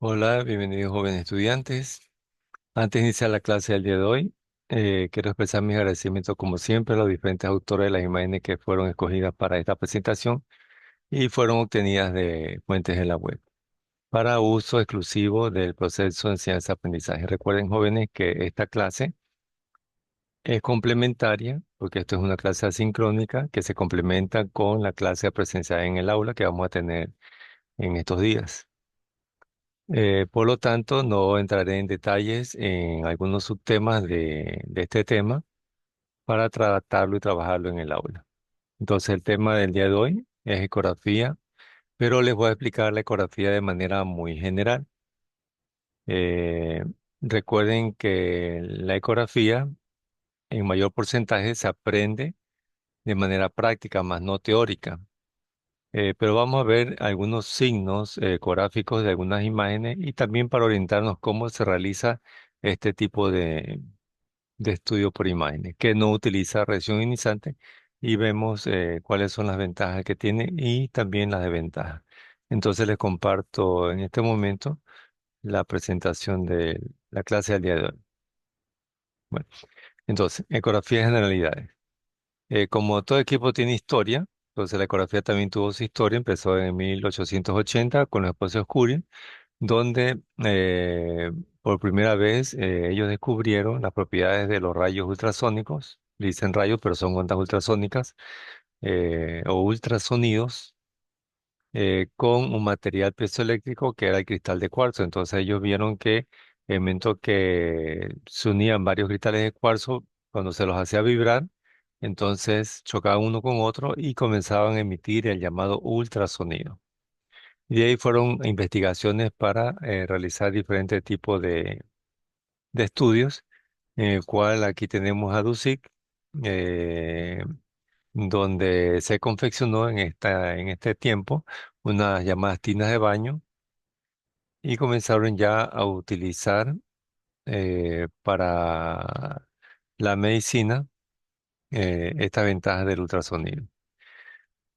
Hola, bienvenidos jóvenes estudiantes. Antes de iniciar la clase del día de hoy, quiero expresar mis agradecimientos como siempre a los diferentes autores de las imágenes que fueron escogidas para esta presentación y fueron obtenidas de fuentes de la web para uso exclusivo del proceso de enseñanza-aprendizaje. Recuerden jóvenes que esta clase es complementaria porque esto es una clase asincrónica que se complementa con la clase presencial en el aula que vamos a tener en estos días. Por lo tanto, no entraré en detalles en algunos subtemas de este tema para tratarlo y trabajarlo en el aula. Entonces, el tema del día de hoy es ecografía, pero les voy a explicar la ecografía de manera muy general. Eh, Recuerden que la ecografía en mayor porcentaje se aprende de manera práctica, más no teórica. Pero vamos a ver algunos signos ecográficos de algunas imágenes y también para orientarnos cómo se realiza este tipo de estudio por imágenes, que no utiliza radiación ionizante y vemos cuáles son las ventajas que tiene y también las desventajas. Entonces les comparto en este momento la presentación de la clase del día de hoy. Bueno, entonces, ecografía de generalidades. Como todo equipo tiene historia, entonces la ecografía también tuvo su historia, empezó en 1880 con los esposos Curie, donde por primera vez ellos descubrieron las propiedades de los rayos ultrasónicos, dicen rayos, pero son ondas ultrasónicas o ultrasonidos, con un material piezoeléctrico que era el cristal de cuarzo. Entonces ellos vieron que el momento que se unían varios cristales de cuarzo, cuando se los hacía vibrar, entonces chocaban uno con otro y comenzaban a emitir el llamado ultrasonido. Y de ahí fueron investigaciones para realizar diferentes tipos de estudios, en el cual aquí tenemos a Dusic, eh, donde se confeccionó en este tiempo unas llamadas tinas de baño y comenzaron ya a utilizar para la medicina esta ventaja del ultrasonido.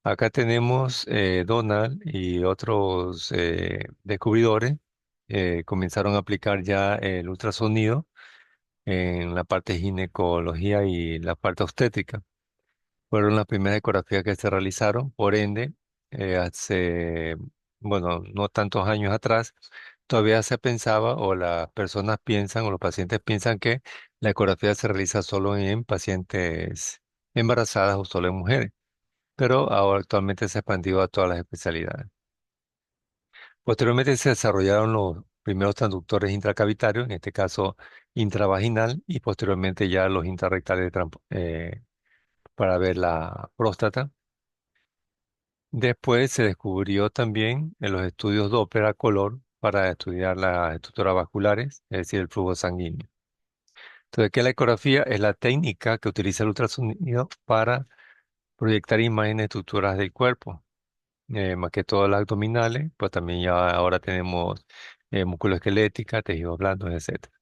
Acá tenemos Donald y otros descubridores comenzaron a aplicar ya el ultrasonido en la parte de ginecología y la parte obstétrica. Fueron las primeras ecografías que se realizaron, por ende, hace, bueno, no tantos años atrás, todavía se pensaba o las personas piensan o los pacientes piensan que la ecografía se realiza solo en pacientes embarazadas o solo en mujeres, pero ahora actualmente se ha expandido a todas las especialidades. Posteriormente se desarrollaron los primeros transductores intracavitarios, en este caso intravaginal, y posteriormente ya los intrarrectales para ver la próstata. Después se descubrió también en los estudios Doppler a color para estudiar las estructuras vasculares, es decir, el flujo sanguíneo. Entonces, ¿qué es la ecografía? Es la técnica que utiliza el ultrasonido para proyectar imágenes de estructuras del cuerpo, más que todo las abdominales, pues también ya ahora tenemos músculo esquelética, tejidos blandos, etcétera.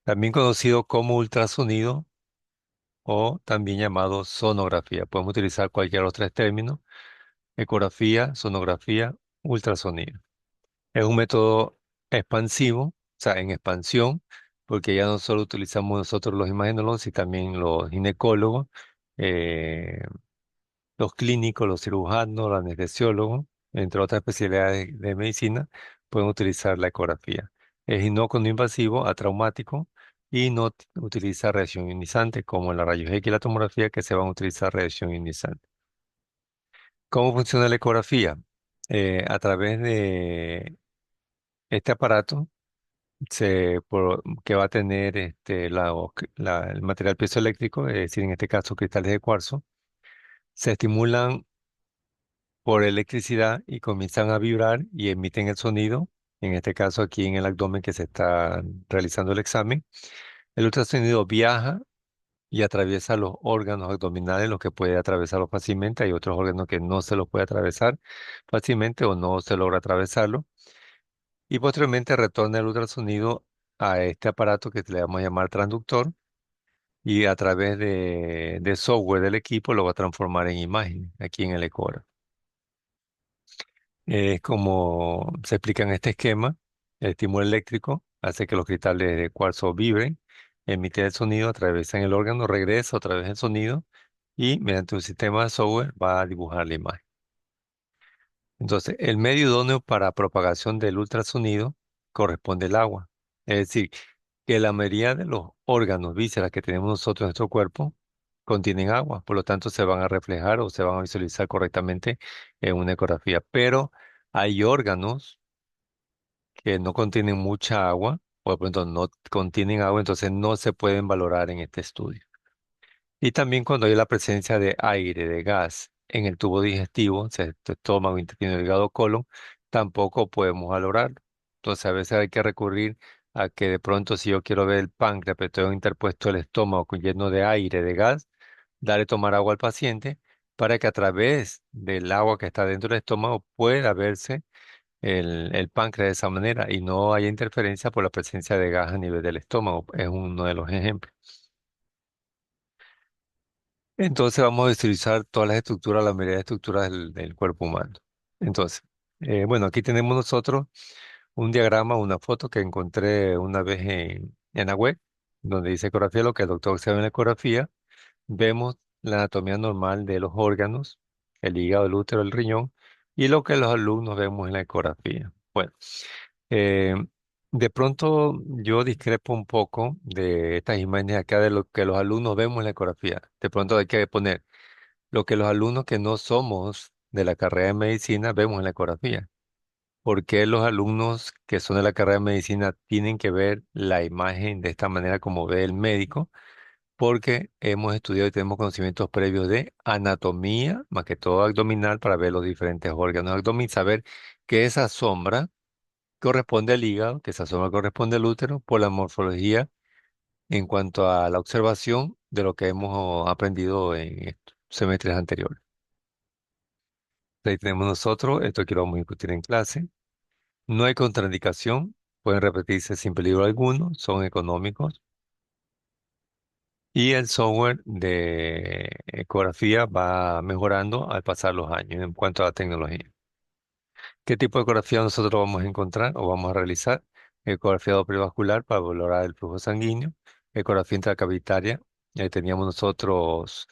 También conocido como ultrasonido o también llamado sonografía. Podemos utilizar cualquier otro término, ecografía, sonografía, ultrasonido. Es un método expansivo, o sea, en expansión, porque ya no solo utilizamos nosotros los imagenólogos, sino también los ginecólogos, eh, los clínicos, los cirujanos, los anestesiólogos, entre otras especialidades de medicina, pueden utilizar la ecografía. Es inocuo no invasivo, atraumático y no utiliza radiación ionizante, como en la rayos X y la tomografía, que se van a utilizar radiación ionizante. ¿Cómo funciona la ecografía? A través de este aparato que va a tener el material piezoeléctrico, es decir, en este caso cristales de cuarzo, se estimulan por electricidad y comienzan a vibrar y emiten el sonido, en este caso aquí en el abdomen que se está realizando el examen. El ultrasonido viaja y atraviesa los órganos abdominales, los que puede atravesarlo fácilmente. Hay otros órganos que no se los puede atravesar fácilmente o no se logra atravesarlo. Y posteriormente retorna el ultrasonido a este aparato que le vamos a llamar transductor y a través de software del equipo lo va a transformar en imagen aquí en el Ecora. Es como se explica en este esquema. El estímulo eléctrico hace que los cristales de cuarzo vibren, emite el sonido, atraviesan el órgano, regresa otra vez el sonido y mediante un sistema de software va a dibujar la imagen. Entonces, el medio idóneo para propagación del ultrasonido corresponde al agua. Es decir, que la mayoría de los órganos, vísceras que tenemos nosotros en nuestro cuerpo contienen agua, por lo tanto se van a reflejar o se van a visualizar correctamente en una ecografía. Pero hay órganos que no contienen mucha agua o de pronto no contienen agua, entonces no se pueden valorar en este estudio. Y también cuando hay la presencia de aire, de gas en el tubo digestivo, o sea, tu estómago, intestino delgado, colon, tampoco podemos valorarlo. Entonces a veces hay que recurrir a que de pronto si yo quiero ver el páncreas, pero tengo interpuesto el estómago lleno de aire, de gas, darle tomar agua al paciente para que a través del agua que está dentro del estómago pueda verse el páncreas de esa manera y no haya interferencia por la presencia de gas a nivel del estómago. Es uno de los ejemplos. Entonces vamos a visualizar todas las estructuras, la mayoría de estructuras del cuerpo humano. Entonces, bueno, aquí tenemos nosotros un diagrama, una foto que encontré una vez en la web, donde dice ecografía, lo que el doctor observa en la ecografía. Vemos la anatomía normal de los órganos, el hígado, el útero, el riñón, y lo que los alumnos vemos en la ecografía. Bueno, eh, de pronto yo discrepo un poco de estas imágenes acá de lo que los alumnos vemos en la ecografía. De pronto hay que poner lo que los alumnos que no somos de la carrera de medicina vemos en la ecografía. ¿Por qué los alumnos que son de la carrera de medicina tienen que ver la imagen de esta manera como ve el médico? Porque hemos estudiado y tenemos conocimientos previos de anatomía, más que todo abdominal, para ver los diferentes órganos abdominales, saber que esa sombra corresponde al hígado, que esa sombra corresponde al útero, por la morfología en cuanto a la observación de lo que hemos aprendido en estos semestres anteriores. Ahí tenemos nosotros, esto que lo vamos a discutir en clase. No hay contraindicación, pueden repetirse sin peligro alguno, son económicos. Y el software de ecografía va mejorando al pasar los años en cuanto a la tecnología. ¿Qué tipo de ecografía nosotros vamos a encontrar o vamos a realizar? Ecografía doppler para valorar el flujo sanguíneo, ecografía intracavitaria. Teníamos nosotros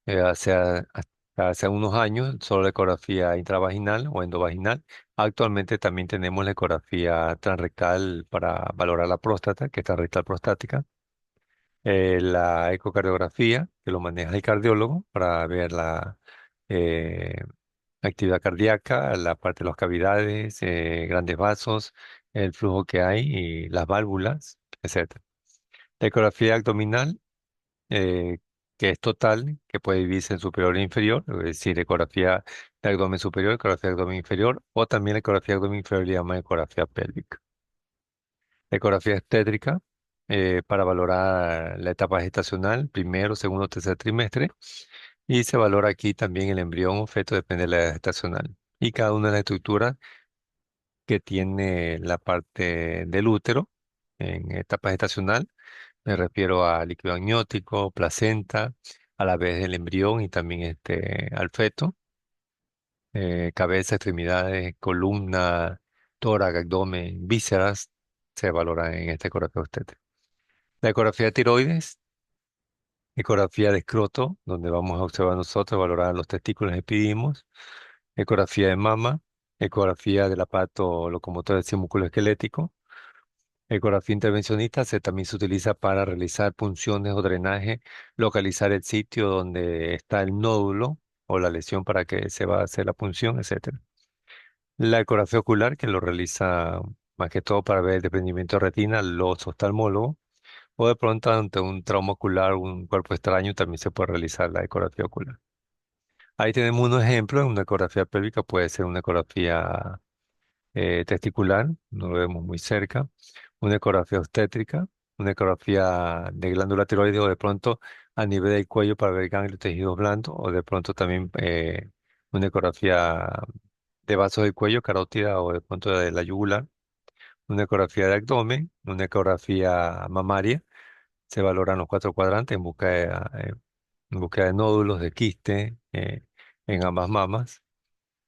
hasta hace unos años solo la ecografía intravaginal o endovaginal. Actualmente también tenemos la ecografía transrectal para valorar la próstata, que es transrectal prostática, la ecocardiografía, que lo maneja el cardiólogo para ver la eh, actividad cardíaca, la parte de las cavidades, grandes vasos, el flujo que hay y las válvulas, etcétera. La ecografía abdominal, eh, que es total, que puede dividirse en superior e inferior, es decir, ecografía de abdomen superior, ecografía de abdomen inferior, o también la ecografía de abdomen inferior le llama ecografía pélvica. Ecografía obstétrica para valorar la etapa gestacional, primero, segundo, tercer trimestre. Y se valora aquí también el embrión o feto, depende de la edad gestacional. Y cada una de las estructuras que tiene la parte del útero en etapa gestacional, me refiero a líquido amniótico, placenta, a la vez el embrión y también al feto, cabeza, extremidades, columna, tórax, abdomen, vísceras, se valoran en esta ecografía obstétrica. La ecografía de tiroides, ecografía de escroto, donde vamos a observar nosotros, valorar los testículos y epidimos, ecografía de mama, ecografía del aparato locomotor del músculo esquelético, ecografía intervencionista también se utiliza para realizar punciones o drenaje, localizar el sitio donde está el nódulo o la lesión para que se va a hacer la punción, etcétera. La ecografía ocular, que lo realiza más que todo para ver el desprendimiento de retina, los oftalmólogos. O de pronto ante un trauma ocular, un cuerpo extraño, también se puede realizar la ecografía ocular. Ahí tenemos un ejemplo, una ecografía pélvica puede ser una ecografía testicular, no lo vemos muy cerca, una ecografía obstétrica, una ecografía de glándula tiroides o de pronto a nivel del cuello para ver ganglios tejidos blandos o de pronto también una ecografía de vasos del cuello, carótida o de pronto de la yugular, una ecografía de abdomen, una ecografía mamaria. Se valoran los cuatro cuadrantes en búsqueda de nódulos, de quiste en ambas mamas.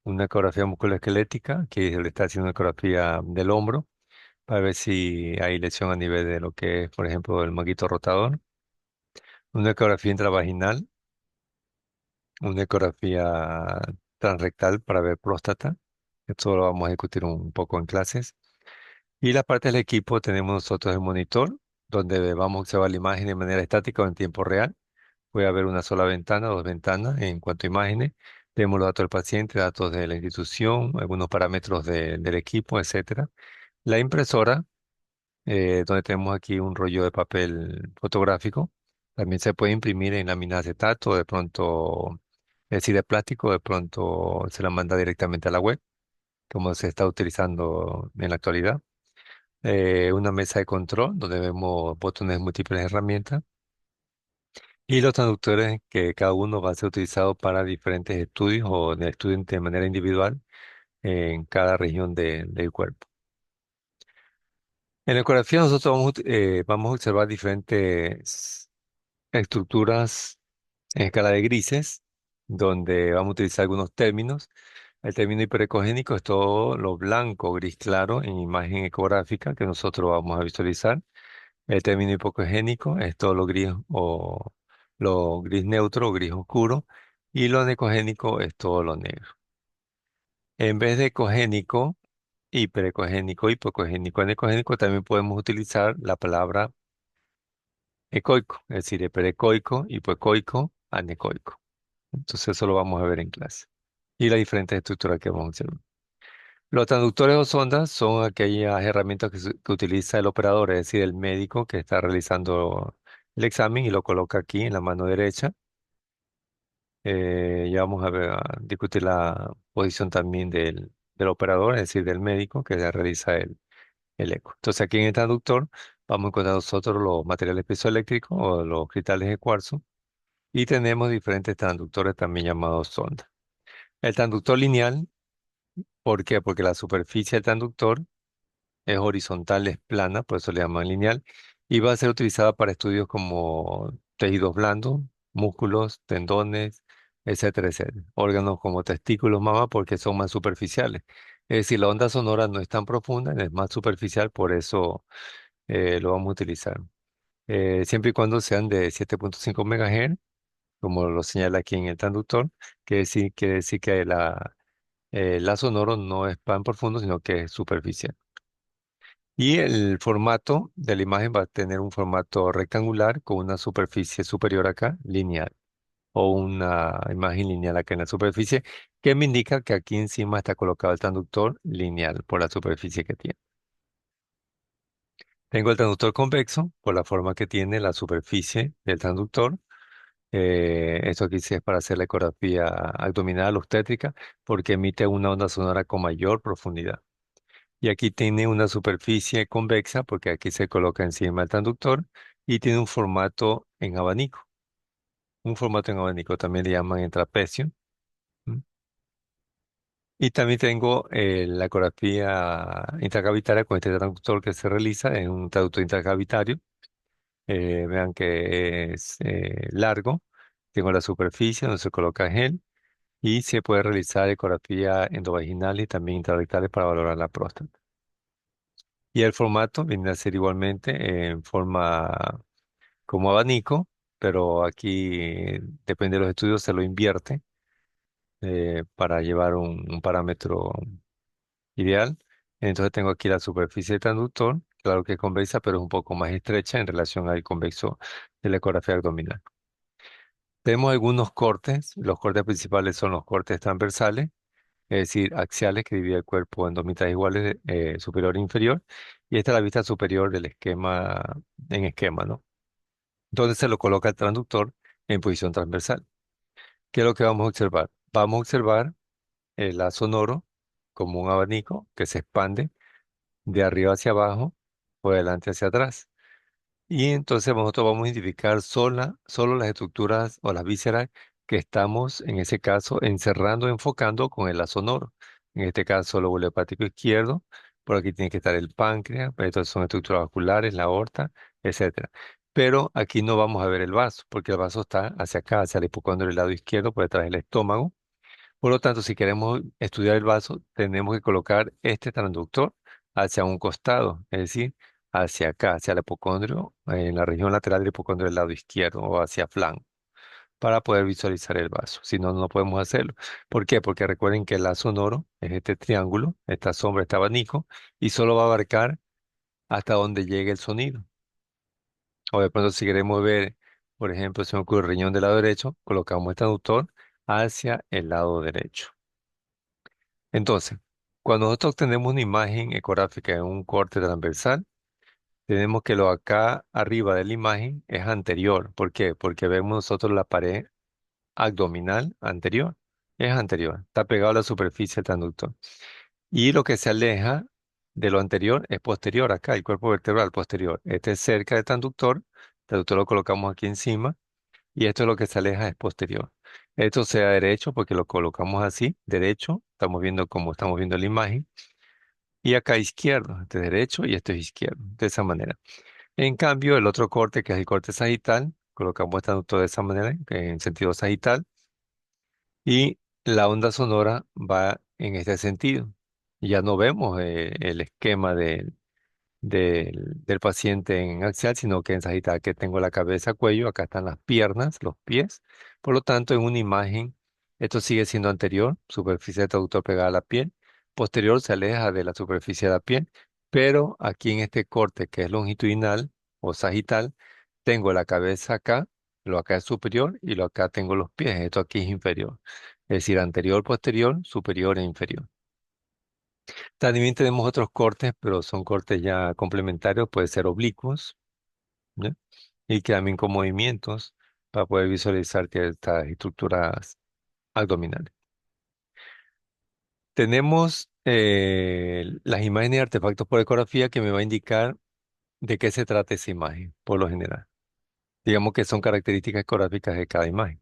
Una ecografía musculoesquelética, que le está haciendo una ecografía del hombro. para ver si hay lesión a nivel de lo que es, por ejemplo, el manguito rotador, una ecografía intravaginal, una ecografía transrectal para ver próstata. Esto lo vamos a discutir un poco en clases. Y la parte del equipo tenemos nosotros el monitor, donde vamos a observar la imagen de manera estática o en tiempo real. Puede haber una sola ventana, dos ventanas en cuanto a imágenes. Tenemos los datos del paciente, datos de la institución, algunos parámetros del equipo, etcétera. La impresora, donde tenemos aquí un rollo de papel fotográfico, también se puede imprimir en lámina de acetato, de pronto, es decir, de plástico, de pronto se la manda directamente a la web, como se está utilizando en la actualidad. Una mesa de control, donde vemos botones de múltiples herramientas. Y los traductores que cada uno va a ser utilizado para diferentes estudios o de estudios de manera individual en cada región del cuerpo. En la ecografía nosotros vamos a observar diferentes estructuras en escala de grises, donde vamos a utilizar algunos términos. El término hiperecogénico es todo lo blanco, gris claro en imagen ecográfica que nosotros vamos a visualizar. El término hipocogénico es todo lo gris o lo gris neutro o gris oscuro. Y lo anecogénico es todo lo negro. En vez de ecogénico, hiperecogénico, hipocogénico, anecogénico, también podemos utilizar la palabra ecoico, es decir, hiperecoico, hipoecoico, anecoico. Entonces eso lo vamos a ver en clase. Y las diferentes estructuras que vamos a observar. Los transductores o sondas son aquellas herramientas que utiliza el operador, es decir, el médico que está realizando el examen y lo coloca aquí en la mano derecha. Ya vamos a ver, a discutir la posición también del operador, es decir, del médico que ya realiza el eco. Entonces aquí en el transductor vamos a encontrar nosotros los materiales piezoeléctricos o los cristales de cuarzo y tenemos diferentes transductores también llamados sondas. El transductor lineal, ¿por qué? Porque la superficie del transductor es horizontal, es plana, por eso le llaman lineal, y va a ser utilizada para estudios como tejidos blandos, músculos, tendones, etcétera, etcétera. Órganos como testículos, mama, porque son más superficiales. Es decir, la onda sonora no es tan profunda, es más superficial, por eso lo vamos a utilizar. Siempre y cuando sean de 7.5 MHz, como lo señala aquí en el transductor, quiere decir que la sonoro no es tan profundo, sino que es superficial. Y el formato de la imagen va a tener un formato rectangular con una superficie superior acá, lineal, o una imagen lineal acá en la superficie, que me indica que aquí encima está colocado el transductor lineal por la superficie que tiene. Tengo el transductor convexo por la forma que tiene la superficie del transductor. Esto aquí sí es para hacer la ecografía abdominal obstétrica porque emite una onda sonora con mayor profundidad. Y aquí tiene una superficie convexa porque aquí se coloca encima el transductor y tiene un formato en abanico. Un formato en abanico también le llaman en trapecio. ¿M? Y también tengo la ecografía intracavitaria con este transductor que se realiza en un transductor intracavitario. Vean que es largo. Tengo la superficie donde se coloca gel y se puede realizar ecografía endovaginal y también intrarrectales para valorar la próstata. Y el formato viene a ser igualmente en forma como abanico, pero aquí depende de los estudios, se lo invierte para llevar un parámetro ideal. Entonces tengo aquí la superficie del transductor, claro que es convexa, pero es un poco más estrecha en relación al convexo de la ecografía abdominal. Tenemos algunos cortes, los cortes principales son los cortes transversales, es decir, axiales que divide el cuerpo en dos mitades iguales, superior e inferior, y esta es la vista superior del esquema en esquema, ¿no? Donde se lo coloca el transductor en posición transversal. ¿Qué es lo que vamos a observar? Vamos a observar el la sonoro como un abanico que se expande de arriba hacia abajo o de adelante hacia atrás. Y entonces nosotros vamos a identificar solo las estructuras o las vísceras que estamos, en ese caso, encerrando, enfocando con el lazo sonoro. En este caso, el lóbulo hepático izquierdo, por aquí tiene que estar el páncreas, pues entonces son estructuras vasculares, la aorta, etcétera. Pero aquí no vamos a ver el vaso, porque el vaso está hacia acá, hacia el hipocondrio del lado izquierdo, por detrás del estómago. Por lo tanto, si queremos estudiar el vaso, tenemos que colocar este transductor hacia un costado, es decir, hacia acá, hacia el hipocondrio, en la región lateral del hipocondrio del lado izquierdo o hacia flanco, para poder visualizar el vaso. Si no, no podemos hacerlo. ¿Por qué? Porque recuerden que el la sonoro es este triángulo, esta sombra, este abanico, y solo va a abarcar hasta donde llegue el sonido. O de pronto si queremos ver, por ejemplo, si me ocurre el riñón del lado derecho, colocamos el traductor hacia el lado derecho. Entonces, cuando nosotros tenemos una imagen ecográfica en un corte transversal, tenemos que lo acá arriba de la imagen es anterior. ¿Por qué? Porque vemos nosotros la pared abdominal anterior. Es anterior, está pegado a la superficie del transductor. Y lo que se aleja de lo anterior es posterior, acá, el cuerpo vertebral posterior. Este es cerca del transductor, el transductor lo colocamos aquí encima, y esto es lo que se aleja es posterior. Esto sea derecho porque lo colocamos así, derecho, estamos viendo como estamos viendo la imagen, y acá izquierdo, este es derecho y esto es izquierdo, de esa manera. En cambio, el otro corte, que es el corte sagital, colocamos el transductor de esa manera, en sentido sagital, y la onda sonora va en este sentido. Ya no vemos el esquema del paciente en axial, sino que en sagital que tengo la cabeza, cuello, acá están las piernas, los pies. Por lo tanto, en una imagen, esto sigue siendo anterior, superficie del traductor pegada a la piel, posterior se aleja de la superficie de la piel, pero aquí en este corte que es longitudinal o sagital, tengo la cabeza acá, lo acá es superior y lo acá tengo los pies, esto aquí es inferior. Es decir, anterior, posterior, superior e inferior. También tenemos otros cortes, pero son cortes ya complementarios, puede ser oblicuos, ¿ya? Y que también con movimientos para poder visualizar que estas estructuras abdominales. Tenemos las imágenes de artefactos por ecografía que me va a indicar de qué se trata esa imagen, por lo general. Digamos que son características ecográficas de cada imagen.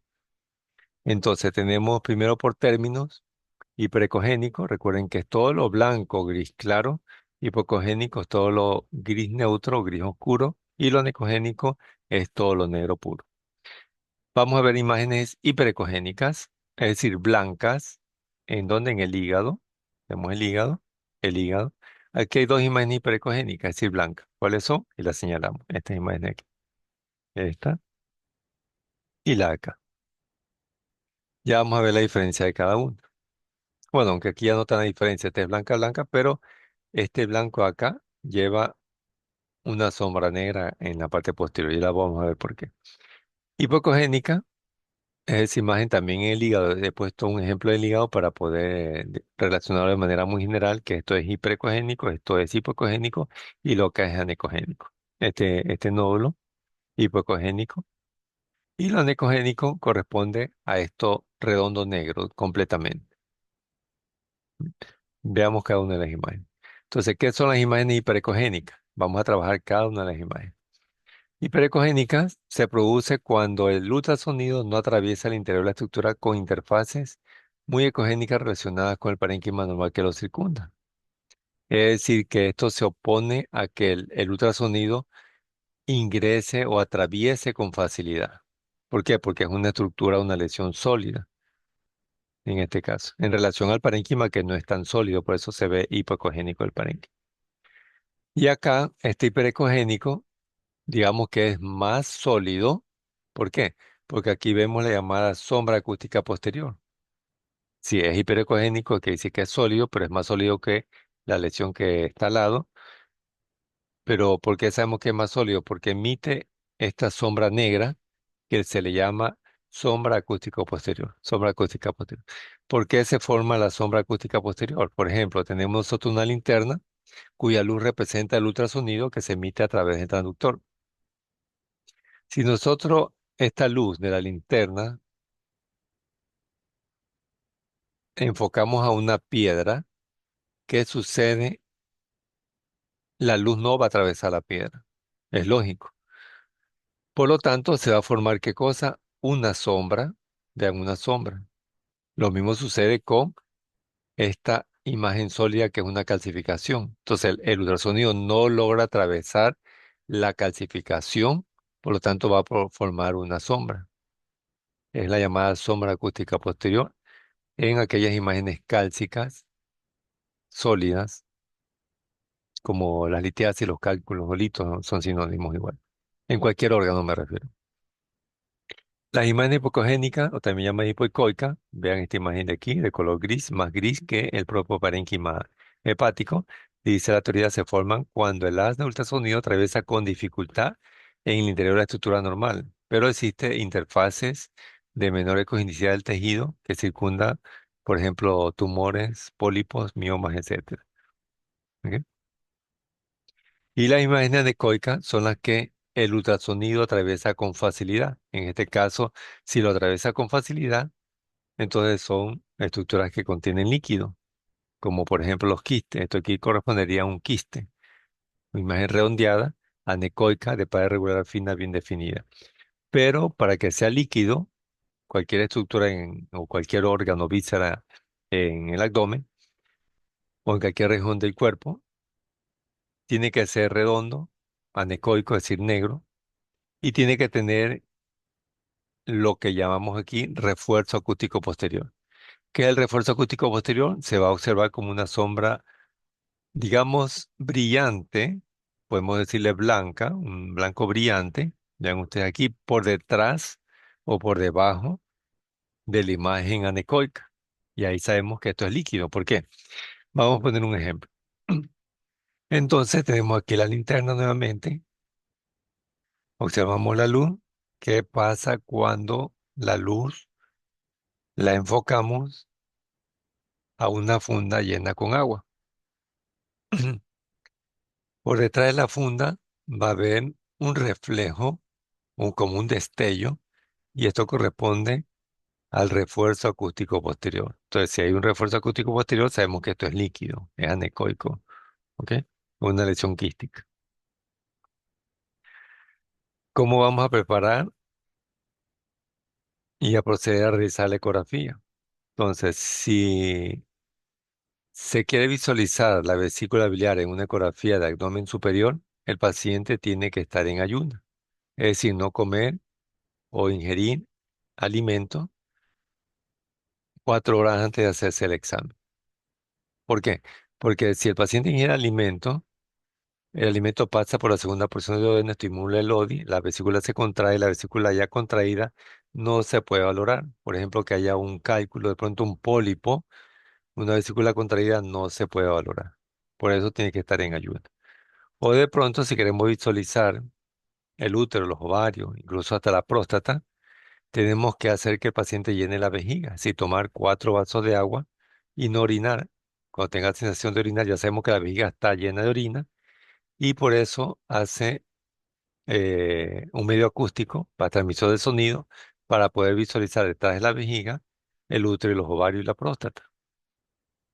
Entonces tenemos primero por términos. Hiperecogénico, recuerden que es todo lo blanco, gris claro. Hipocogénico es todo lo gris neutro, gris oscuro. Y lo necogénico es todo lo negro puro. Vamos a ver imágenes hiperecogénicas, es decir, blancas, en donde en el hígado, vemos el hígado. Aquí hay dos imágenes hiperecogénicas, es decir, blancas. ¿Cuáles son? Y las señalamos. Esta imagen de aquí, esta y la de acá. Ya vamos a ver la diferencia de cada una. Bueno, aunque aquí ya no está la diferencia, esta es blanca, blanca, pero este blanco acá lleva una sombra negra en la parte posterior y la vamos a ver por qué. Hipocogénica es esa imagen también en el hígado. He puesto un ejemplo del hígado para poder relacionarlo de manera muy general, que esto es hiperecogénico, esto es hipocogénico y lo que es anecogénico. Este nódulo hipocogénico y lo anecogénico corresponde a esto redondo negro completamente. Veamos cada una de las imágenes. Entonces, ¿qué son las imágenes hiperecogénicas? Vamos a trabajar cada una de las imágenes. Hiperecogénica se produce cuando el ultrasonido no atraviesa el interior de la estructura con interfaces muy ecogénicas relacionadas con el parénquima normal que lo circunda. Es decir, que esto se opone a que el ultrasonido ingrese o atraviese con facilidad. ¿Por qué? Porque es una estructura, una lesión sólida, en este caso, en relación al parénquima que no es tan sólido, por eso se ve hipoecogénico el parénquima. Y acá, este hiperecogénico digamos que es más sólido. ¿Por qué? Porque aquí vemos la llamada sombra acústica posterior. Si es hiperecogénico, que dice que es sólido, pero es más sólido que la lesión que está al lado. Pero ¿por qué sabemos que es más sólido? Porque emite esta sombra negra que se le llama sombra acústica posterior. Sombra acústica posterior. ¿Por qué se forma la sombra acústica posterior? Por ejemplo, tenemos nosotros una linterna cuya luz representa el ultrasonido que se emite a través del transductor. Si nosotros esta luz de la linterna enfocamos a una piedra, ¿qué sucede? La luz no va a atravesar la piedra. Es lógico. Por lo tanto, se va a formar ¿qué cosa? Una sombra de una sombra. Lo mismo sucede con esta imagen sólida que es una calcificación. Entonces, el ultrasonido no logra atravesar la calcificación, por lo tanto va a formar una sombra. Es la llamada sombra acústica posterior en aquellas imágenes cálcicas sólidas como las litiasis, los cálculos, los litos, ¿no? Son sinónimos igual. En cualquier órgano me refiero. Las imágenes hipocogénicas, o también llamadas hipoicoicas, vean esta imagen de aquí, de color gris, más gris que el propio parénquima hepático. Dice la teoría, se forman cuando el haz de ultrasonido atraviesa con dificultad en el interior de la estructura normal, pero existe interfaces de menor ecogenicidad del tejido que circunda, por ejemplo, tumores, pólipos, miomas, etcétera. ¿Ok? Y las imágenes anecoicas son las que el ultrasonido atraviesa con facilidad. En este caso, si lo atraviesa con facilidad, entonces son estructuras que contienen líquido, como por ejemplo los quistes. Esto aquí correspondería a un quiste, una imagen redondeada, anecoica, de pared regular fina, bien definida. Pero para que sea líquido, cualquier estructura o cualquier órgano, víscera en el abdomen o en cualquier región del cuerpo, tiene que ser redondo, anecoico, es decir, negro, y tiene que tener lo que llamamos aquí refuerzo acústico posterior. ¿Qué es el refuerzo acústico posterior? Se va a observar como una sombra, digamos, brillante, podemos decirle blanca, un blanco brillante, vean ustedes aquí, por detrás o por debajo de la imagen anecoica. Y ahí sabemos que esto es líquido. ¿Por qué? Vamos a poner un ejemplo. Entonces tenemos aquí la linterna nuevamente, observamos la luz. ¿Qué pasa cuando la luz la enfocamos a una funda llena con agua? Por detrás de la funda va a haber un reflejo, como un destello, y esto corresponde al refuerzo acústico posterior. Entonces, si hay un refuerzo acústico posterior, sabemos que esto es líquido, es anecoico, ¿ok? Una lesión quística. ¿Cómo vamos a preparar y a proceder a realizar la ecografía? Entonces, si se quiere visualizar la vesícula biliar en una ecografía de abdomen superior, el paciente tiene que estar en ayuno, es decir, no comer o ingerir alimento 4 horas antes de hacerse el examen. ¿Por qué? Porque si el paciente ingiere alimento, el alimento pasa por la segunda porción del duodeno, estimula el ODI, la vesícula se contrae, la vesícula ya contraída no se puede valorar. Por ejemplo, que haya un cálculo, de pronto un pólipo, una vesícula contraída no se puede valorar. Por eso tiene que estar en ayuno. O de pronto, si queremos visualizar el útero, los ovarios, incluso hasta la próstata, tenemos que hacer que el paciente llene la vejiga, si tomar 4 vasos de agua y no orinar. Cuando tenga sensación de orinar, ya sabemos que la vejiga está llena de orina y por eso hace un medio acústico para transmisor de sonido para poder visualizar detrás de la vejiga el útero y los ovarios y la próstata.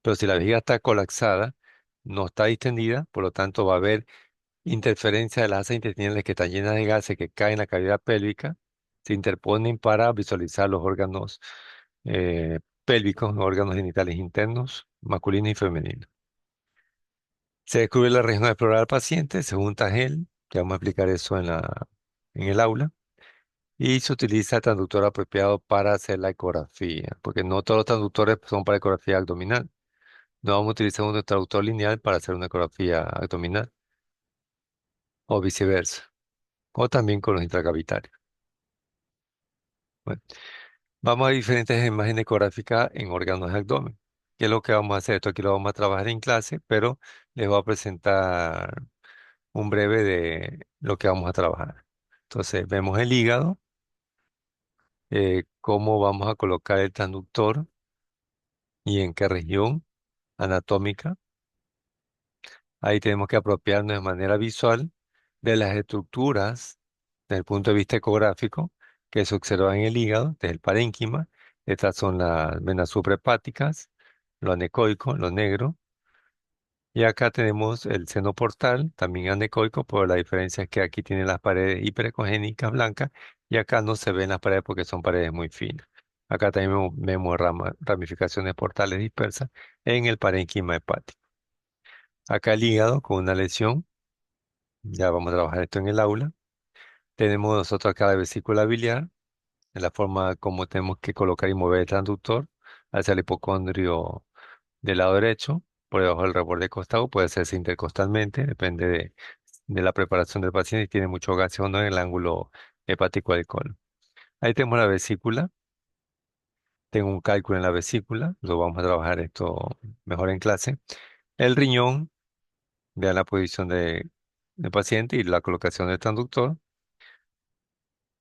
Pero si la vejiga está colapsada, no está distendida, por lo tanto va a haber interferencia de las asas intestinales que están llenas de gases que caen en la cavidad pélvica, se interponen para visualizar los órganos pélvicos, los órganos genitales internos, masculinos y femeninos. Se descubre la región a explorar al paciente, se junta gel, que vamos a explicar eso en el aula, y se utiliza el transductor apropiado para hacer la ecografía, porque no todos los transductores son para ecografía abdominal. No vamos a utilizar un transductor lineal para hacer una ecografía abdominal, o viceversa, o también con los intracavitarios. Bueno, vamos a diferentes imágenes ecográficas en órganos del abdomen. ¿Qué es lo que vamos a hacer? Esto aquí lo vamos a trabajar en clase, pero les voy a presentar un breve de lo que vamos a trabajar. Entonces, vemos el hígado, cómo vamos a colocar el transductor y en qué región anatómica. Ahí tenemos que apropiarnos de manera visual de las estructuras desde el punto de vista ecográfico que se observan en el hígado, desde el parénquima. Estas son las venas suprahepáticas, lo anecoico, lo negro. Y acá tenemos el seno portal, también anecoico, pero la diferencia es que aquí tiene las paredes hiperecogénicas blancas y acá no se ven las paredes porque son paredes muy finas. Acá también vemos ramificaciones portales dispersas en el parénquima hepático. Acá el hígado con una lesión, ya vamos a trabajar esto en el aula. Tenemos nosotros acá la vesícula biliar, en la forma como tenemos que colocar y mover el transductor hacia el hipocondrio del lado derecho, por debajo del reborde costado, puede hacerse intercostalmente, depende de la preparación del paciente, si tiene mucho gas o no en el ángulo hepático del colon. Ahí tenemos la vesícula, tengo un cálculo en la vesícula, lo vamos a trabajar esto mejor en clase. El riñón, vean la posición del paciente y la colocación del transductor,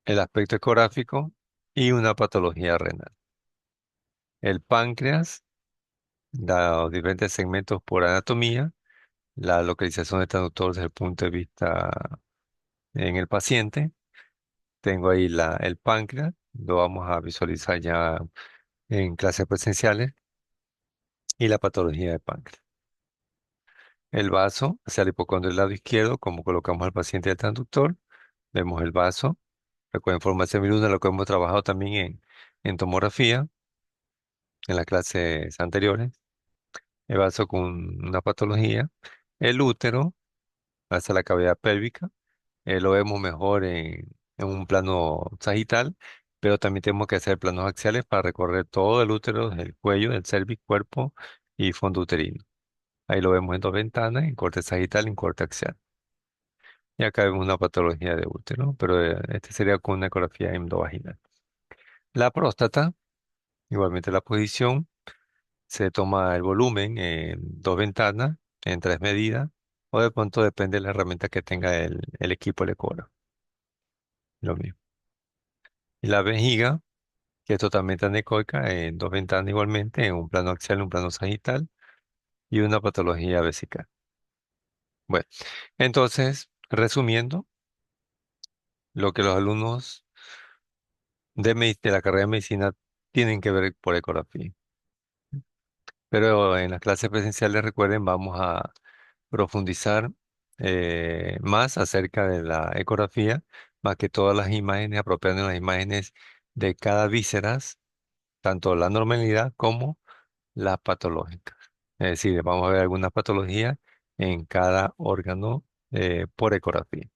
el aspecto ecográfico y una patología renal. El páncreas, los diferentes segmentos por anatomía, la localización del transductor desde el punto de vista en el paciente. Tengo ahí el páncreas, lo vamos a visualizar ya en clases presenciales, y la patología del páncreas. El vaso hacia el hipocondrio del lado izquierdo, como colocamos al paciente del transductor, vemos el vaso. Recuerden, forma semiluna, lo que hemos trabajado también en tomografía, en las clases anteriores. El vaso con una patología. El útero hacia la cavidad pélvica. Lo vemos mejor en un plano sagital, pero también tenemos que hacer planos axiales para recorrer todo el útero, desde el cuello, del cervix, cuerpo y fondo uterino. Ahí lo vemos en dos ventanas, en corte sagital y en corte axial. Y acá vemos una patología de útero, pero este sería con una ecografía endovaginal. La próstata, igualmente la posición, se toma el volumen en dos ventanas, en tres medidas, o de pronto depende de la herramienta que tenga el equipo, el ecógrafo. Lo mismo. Y la vejiga, que es totalmente anecoica, en dos ventanas igualmente, en un plano axial, un plano sagital y una patología vesical. Bueno, entonces, resumiendo, lo que los alumnos de la carrera de medicina tienen que ver por ecografía. Pero en las clases presenciales, recuerden, vamos a profundizar más acerca de la ecografía, más que todas las imágenes, apropiando las imágenes de cada vísceras, tanto la normalidad como las patológicas. Es decir, vamos a ver algunas patologías en cada órgano por ecografía.